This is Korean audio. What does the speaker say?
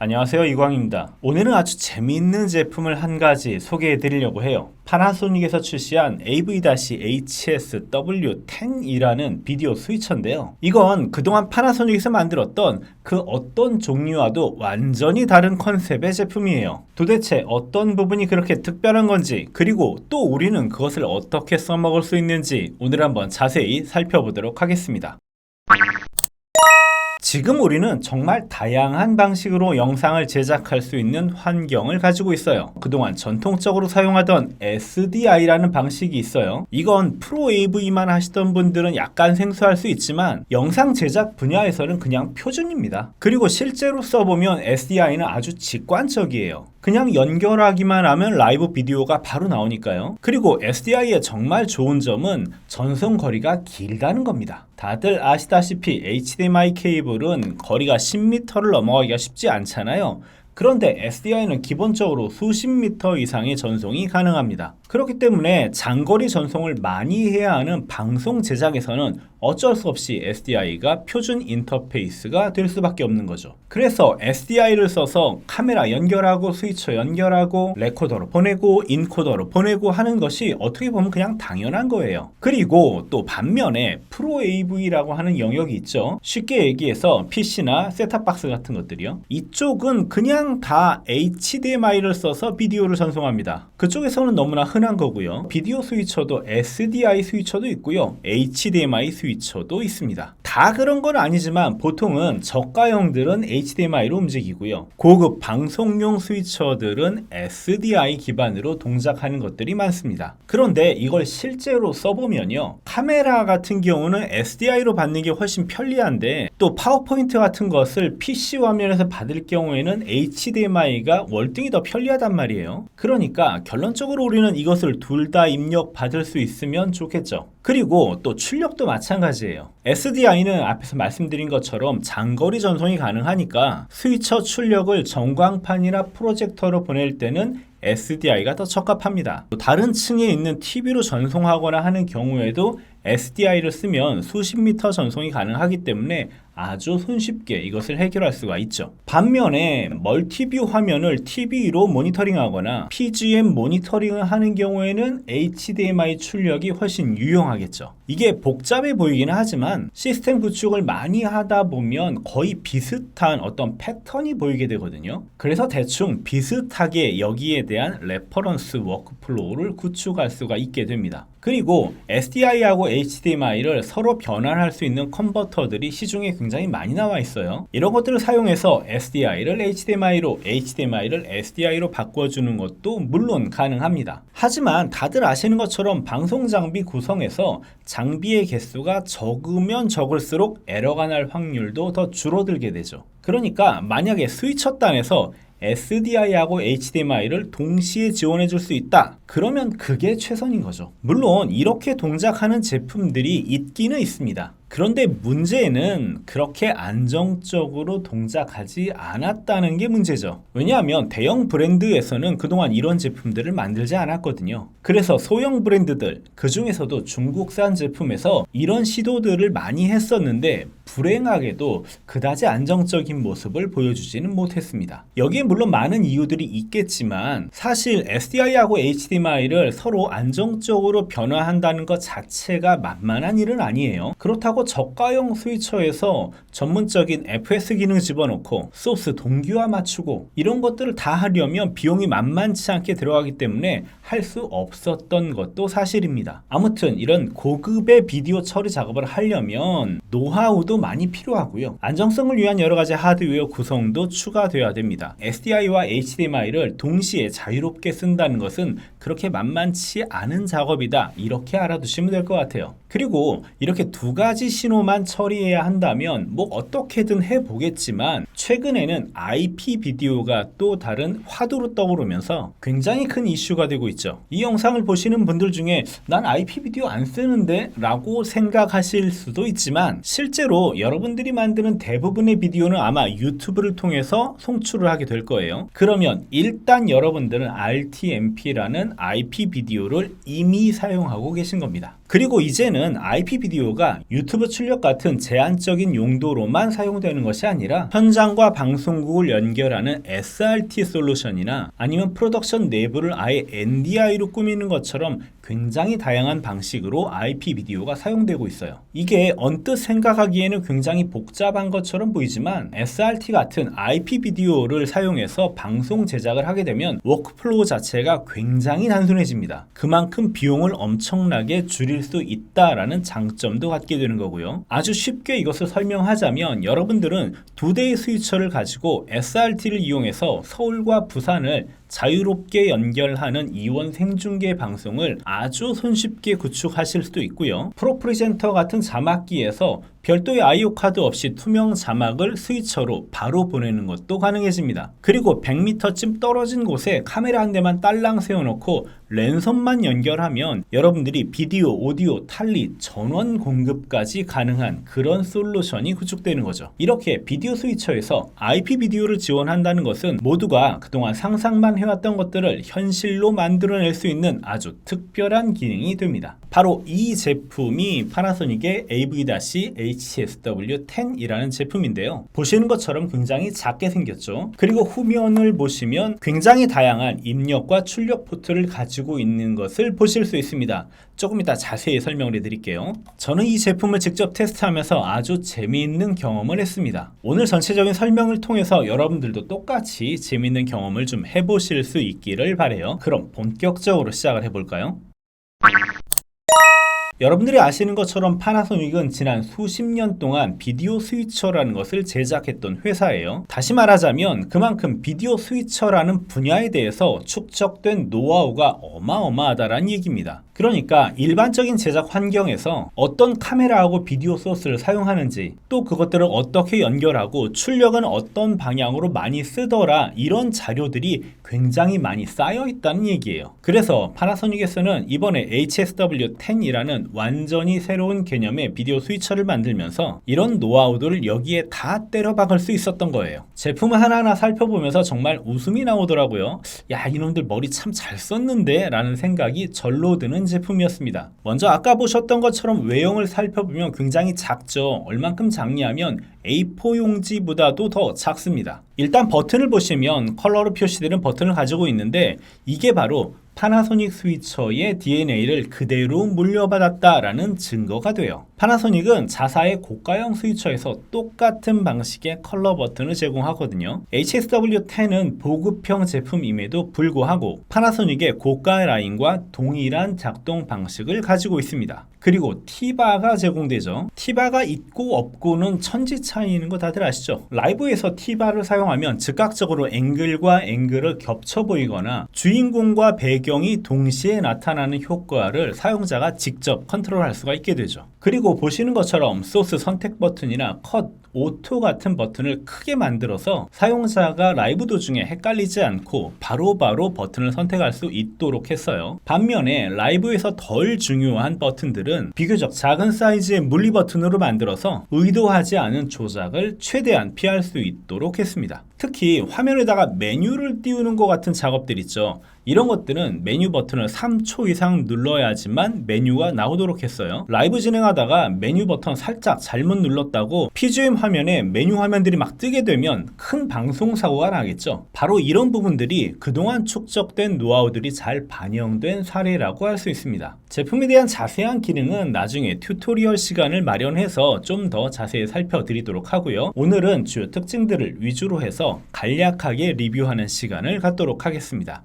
안녕하세요, 이광입니다. 오늘은 아주 재미있는 제품을 한 가지 소개해 드리려고 해요. 파나소닉에서 출시한 AV-HSW10이라는 비디오 스위처인데요. 이건 그동안 파나소닉에서 만들었던 그 어떤 종류와도 완전히 다른 컨셉의 제품이에요. 도대체 어떤 부분이 그렇게 특별한 건지, 그리고 또 우리는 그것을 어떻게 써먹을 수 있는지 오늘 한번 자세히 살펴보도록 하겠습니다. 지금 우리는 정말 다양한 방식으로 영상을 제작할 수 있는 환경을 가지고 있어요. 그동안 전통적으로 사용하던 SDI라는 방식이 있어요. 이건 프로 AV만 하시던 분들은 약간 생소할 수 있지만 영상 제작 분야에서는 그냥 표준입니다. 그리고 실제로 써보면 SDI는 아주 직관적이에요. 그냥 연결하기만 하면 라이브 비디오가 바로 나오니까요. 그리고 SDI의 정말 좋은 점은 전송 거리가 길다는 겁니다. 다들 아시다시피 HDMI 케이블은 거리가 10m를 넘어가기가 쉽지 않잖아요. 그런데 SDI는 기본적으로 수십 미터 이상의 전송이 가능합니다. 그렇기 때문에 장거리 전송을 많이 해야 하는 방송 제작에서는 어쩔 수 없이 SDI가 표준 인터페이스가 될 수밖에 없는 거죠. 그래서 SDI를 써서 카메라 연결하고 스위처 연결하고 레코더로 보내고 인코더로 보내고 하는 것이 어떻게 보면 그냥 당연한 거예요. 그리고 또 반면에 프로 AV라고 하는 영역이 있죠. 쉽게 얘기해서 PC나 셋탑박스 같은 것들이요. 이쪽은 그냥 다 HDMI를 써서 비디오를 전송합니다. 그쪽에서는 너무나 흔한 거고요. 비디오 스위처도 SDI 스위처도 있고요. HDMI 스위처도 있습니다. 다 그런 건 아니지만 보통은 저가형들은 HDMI로 움직이고요. 고급 방송용 스위처들은 SDI 기반으로 동작하는 것들이 많습니다. 그런데 이걸 실제로 써보면요. 카메라 같은 경우는 SDI로 받는 게 훨씬 편리한데 또 파워포인트 같은 것을 PC 화면에서 받을 경우에는 HDMI가 월등히 더 편리하단 말이에요. 그러니까 결론적으로 우리는 이것을 둘 다 입력 받을 수 있으면 좋겠죠. 그리고 또 출력도 마찬가지예요. SDI는 앞에서 말씀드린 것처럼 장거리 전송이 가능하니까 스위처 출력을 전광판이나 프로젝터로 보낼 때는 SDI가 더 적합합니다. 다른 층에 있는 TV로 전송하거나 하는 경우에도 SDI를 쓰면 수십 미터 전송이 가능하기 때문에 아주 손쉽게 이것을 해결할 수가 있죠. 반면에 멀티뷰 화면을 TV로 모니터링하거나 PGM 모니터링을 하는 경우에는 HDMI 출력이 훨씬 유용하겠죠. 이게 복잡해 보이기는 하지만 시스템 구축을 많이 하다 보면 거의 비슷한 어떤 패턴이 보이게 되거든요. 그래서 대충 비슷하게 여기에 대한 레퍼런스 워크플로우를 구축할 수가 있게 됩니다. 그리고 SDI하고 HDMI를 서로 변환할 수 있는 컨버터들이 시중에 굉장히 많이 나와 있어요. 이런 것들을 사용해서 SDI를 HDMI로, HDMI를 SDI로 바꿔주는 것도 물론 가능합니다. 하지만 다들 아시는 것처럼 방송 장비 구성에서 장비의 개수가 적으면 적을수록 에러가 날 확률도 더 줄어들게 되죠. 그러니까 만약에 스위처 단에서 SDI하고 HDMI를 동시에 지원해 줄 수 있다. 그러면 그게 최선인 거죠. 물론 이렇게 동작하는 제품들이 있기는 있습니다. 그런데 문제는 그렇게 안정적으로 동작하지 않았다는 게 문제죠. 왜냐하면 대형 브랜드에서는 그동안 이런 제품들을 만들지 않았거든요. 그래서 소형 브랜드들, 그 중에서도 중국산 제품에서 이런 시도들을 많이 했었는데 불행하게도 그다지 안정적인 모습을 보여주지는 못했습니다. 여기에 물론 많은 이유들이 있겠지만 사실 SDI하고 HDMI를 서로 안정적으로 변화한다는 것 자체가 만만한 일은 아니에요. 그렇다고 저가형 스위처에서 전문적인 FS 기능 집어넣고 소스 동기화 맞추고 이런 것들을 다 하려면 비용이 만만치 않게 들어가기 때문에 할 수 없었던 것도 사실입니다. 아무튼 이런 고급의 비디오 처리 작업을 하려면 노하우도 많이 필요하고요. 안정성을 위한 여러 가지 하드웨어 구성도 추가되어야 됩니다. SDI와 HDMI를 동시에 자유롭게 쓴다는 것은 그렇게 만만치 않은 작업이다. 이렇게 알아두시면 될 것 같아요. 그리고 이렇게 두 가지 신호만 처리해야 한다면 뭐 어떻게든 해보겠지만 최근에는 IP 비디오가 또 다른 화두로 떠오르면서 굉장히 큰 이슈가 되고 있죠. 이 영상을 보시는 분들 중에 난 IP 비디오 안 쓰는데 라고 생각하실 수도 있지만 실제로 여러분들이 만드는 대부분의 비디오는 아마 유튜브를 통해서 송출을 하게 될 거예요. 그러면 일단 여러분들은 RTMP라는 IP 비디오를 이미 사용하고 계신 겁니다. 그리고 이제는 IP 비디오가 유튜브 출력 같은 제한적인 용도로만 사용되는 것이 아니라 현장과 방송국을 연결하는 SRT 솔루션이나 아니면 프로덕션 내부를 아예 NDI로 꾸미는 것처럼 굉장히 다양한 방식으로 IP 비디오가 사용되고 있어요. 이게 언뜻 생각하기에는 굉장히 복잡한 것처럼 보이지만 SRT 같은 IP 비디오를 사용해서 방송 제작을 하게 되면 워크플로우 자체가 굉장히 단순해집니다. 그만큼 비용을 엄청나게 줄일 수 있다라는 장점도 갖게 되는 거고요. 아주 쉽게 이것을 설명하자면 여러분들은 2대의 스위처를 가지고 SRT를 이용해서 서울과 부산을 자유롭게 연결하는 이원 생중계 방송을 아주 손쉽게 구축하실 수도 있고요. 프로프리젠터 같은 자막기에서 별도의 IO 카드 없이 투명 자막을 스위처로 바로 보내는 것도 가능해집니다. 그리고 100m쯤 떨어진 곳에 카메라 한 대만 딸랑 세워놓고 랜선만 연결하면 여러분들이 비디오, 오디오, 탈리, 전원 공급까지 가능한 그런 솔루션이 구축되는 거죠. 이렇게 비디오 스위처에서 IP 비디오를 지원한다는 것은 모두가 그동안 상상만 해왔던 것들을 현실로 만들어낼 수 있는 아주 특별한 기능이 됩니다. 바로 이 제품이 파나소닉의 AV-HSW10이라는 제품인데요. 보시는 것처럼 굉장히 작게 생겼죠. 그리고 후면을 보시면 굉장히 다양한 입력과 출력 포트를 가지고 있는 것을 보실 수 있습니다. 조금 이따 자세히 설명을 해드릴게요. 저는 이 제품을 직접 테스트하면서 아주 재미있는 경험을 했습니다. 오늘 전체적인 설명을 통해서 여러분들도 똑같이 재미있는 경험을 좀 해보실 수 있기를 바라요. 그럼 본격적으로 시작을 해볼까요? 여러분들이 아시는 것처럼 파나소닉은 지난 수십 년 동안 비디오 스위처라는 것을 제작했던 회사예요. 다시 말하자면 그만큼 비디오 스위처라는 분야에 대해서 축적된 노하우가 어마어마하다는 얘기입니다. 그러니까 일반적인 제작 환경에서 어떤 카메라하고 비디오 소스를 사용하는지, 또 그것들을 어떻게 연결하고 출력은 어떤 방향으로 많이 쓰더라, 이런 자료들이 굉장히 많이 쌓여 있다는 얘기예요. 그래서 파나소닉에서는 이번에 HSW10이라는 완전히 새로운 개념의 비디오 스위처를 만들면서 이런 노하우들을 여기에 다 때려 박을 수 있었던 거예요. 제품을 하나하나 살펴보면서 정말 웃음이 나오더라고요. 야, 이놈들 머리 참 잘 썼는데 라는 생각이 절로 드는 제품이었습니다. 먼저 아까 보셨던 것처럼 외형을 살펴보면 굉장히 작죠. 얼만큼 작냐면 A4 용지보다도 더 작습니다. 일단 버튼을 보시면 컬러로 표시되는 버튼을 가지고 있는데 이게 바로 파나소닉 스위처의 DNA를 그대로 물려받았다라는 증거가 돼요. 파나소닉은 자사의 고가형 스위처에서 똑같은 방식의 컬러 버튼을 제공하거든요. HSW10은 보급형 제품임에도 불구하고 파나소닉의 고가 라인과 동일한 작동 방식을 가지고 있습니다. 그리고 T바가 제공되죠. T바가 있고 없고는 천지 차이인 거 다들 아시죠? 라이브에서 T바를 사용하면 즉각적으로 앵글과 앵글을 겹쳐 보이거나 주인공과 배경이 동시에 나타나는 효과를 사용자가 직접 컨트롤할 수가 있게 되죠. 그리고 보시는 것처럼 소스 선택 버튼이나 컷, 오토 같은 버튼을 크게 만들어서 사용자가 라이브 도중에 헷갈리지 않고 바로바로 버튼을 선택할 수 있도록 했어요. 반면에 라이브에서 덜 중요한 버튼들은 비교적 작은 사이즈의 물리 버튼으로 만들어서 의도하지 않은 조작을 최대한 피할 수 있도록 했습니다. 특히 화면에다가 메뉴를 띄우는 것 같은 작업들 있죠. 이런 것들은 메뉴 버튼을 3초 이상 눌러야지만 메뉴가 나오도록 했어요. 라이브 진행하다가 메뉴 버튼 살짝 잘못 눌렀다고 PGM 화면에 메뉴 화면들이 막 뜨게 되면 큰 방송 사고가 나겠죠. 바로 이런 부분들이 그동안 축적된 노하우들이 잘 반영된 사례라고 할 수 있습니다. 제품에 대한 자세한 기능은 나중에 튜토리얼 시간을 마련해서 좀 더 자세히 살펴드리도록 하고요. 오늘은 주요 특징들을 위주로 해서 간략하게 리뷰하는 시간을 갖도록 하겠습니다.